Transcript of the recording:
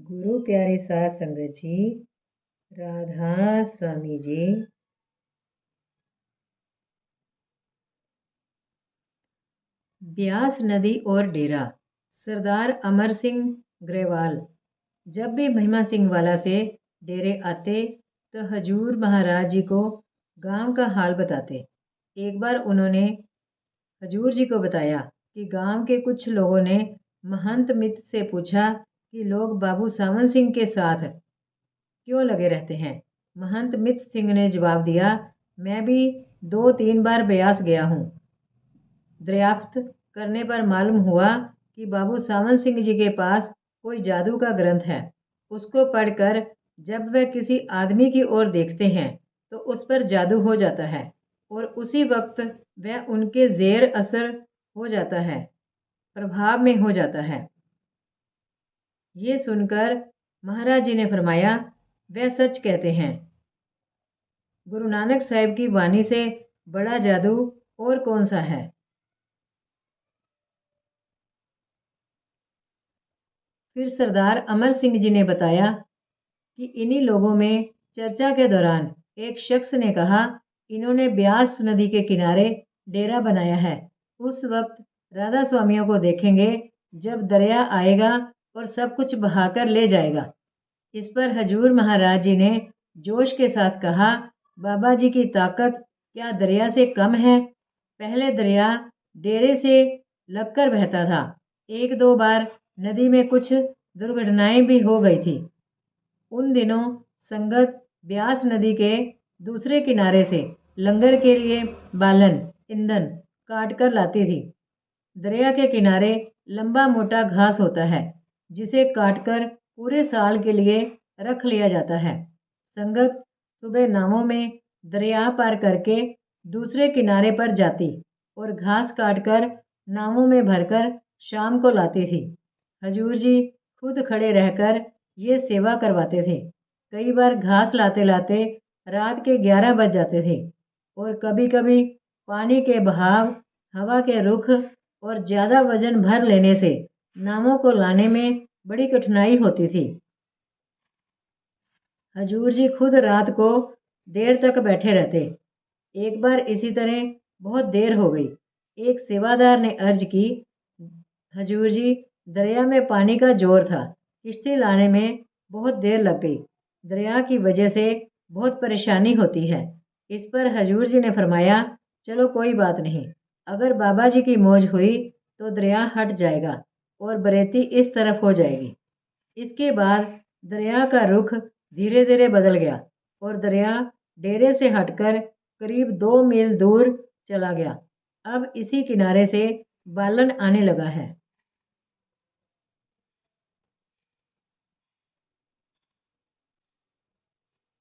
गुरु प्यारे साध संगत जी, राधा स्वामी जी। ब्यास नदी और डेरा। सरदार अमर सिंह ग्रेवाल जब भी महिमा सिंह वाला से डेरे आते तो हजूर महाराज जी को गांव का हाल बताते। एक बार उन्होंने हजूर जी को बताया कि गांव के कुछ लोगों ने महंत मित्र से पूछा कि लोग बाबू सावन सिंह के साथ क्यों लगे रहते हैं। महंत मित्र सिंह ने जवाब दिया, मैं भी 2-3 बार ब्यास गया हूँ। दरियाफ्त करने पर मालूम हुआ कि बाबू सावन सिंह जी के पास कोई जादू का ग्रंथ है। उसको पढ़कर जब वह किसी आदमी की ओर देखते हैं तो उस पर जादू हो जाता है और उसी वक्त वह उनके जेर असर हो जाता है, प्रभाव में हो जाता है। ये सुनकर महाराज जी ने फरमाया, वह सच कहते हैं। गुरु नानक साहिब की वाणी से बड़ा जादू और कौन सा है। फिर सरदार अमर सिंह जी ने बताया कि इन्हीं लोगों में चर्चा के दौरान एक शख्स ने कहा, इन्होंने ब्यास नदी के किनारे डेरा बनाया है। उस वक्त राधा स्वामियों को देखेंगे जब दरिया आएगा और सब कुछ बहाकर ले जाएगा। इस पर हजूर महाराज जी ने जोश के साथ कहा, बाबा जी की ताकत क्या दरिया से कम है। पहले दरिया डेरे से लगकर बहता था। 1-2 बार नदी में कुछ दुर्घटनाएं भी हो गई थी। उन दिनों संगत ब्यास नदी के दूसरे किनारे से लंगर के लिए बालन ईंधन काट कर लाती थी। दरिया के किनारे लंबा मोटा घास होता है जिसे काटकर पूरे साल के लिए रख लिया जाता है। संगत सुबह नावों में दरिया पार करके दूसरे किनारे पर जाती और घास काटकर नावों में भरकर शाम को लाती थी। हजूर जी खुद खड़े रहकर ये सेवा करवाते थे। कई बार घास लाते लाते रात के 11 बज जाते थे और कभी कभी पानी के बहाव, हवा के रुख और ज़्यादा वजन भर लेने से नावों को लाने में बड़ी कठिनाई होती थी। हजूर जी खुद रात को देर तक बैठे रहते। एक बार इसी तरह बहुत देर हो गई। एक सेवादार ने अर्ज की, हजूर जी दरिया में पानी का जोर था, किश्ती लाने में बहुत देर लग गई। दरिया की वजह से बहुत परेशानी होती है। इस पर हजूर जी ने फरमाया, चलो कोई बात नहीं, अगर बाबा जी की मौज हुई तो दरिया हट जाएगा और बरेती इस तरफ हो जाएगी। इसके बाद दरिया का रुख धीरे धीरे बदल गया और दरिया डेरे से हटकर करीब 2 मील दूर चला गया। अब इसी किनारे से बालन आने लगा है।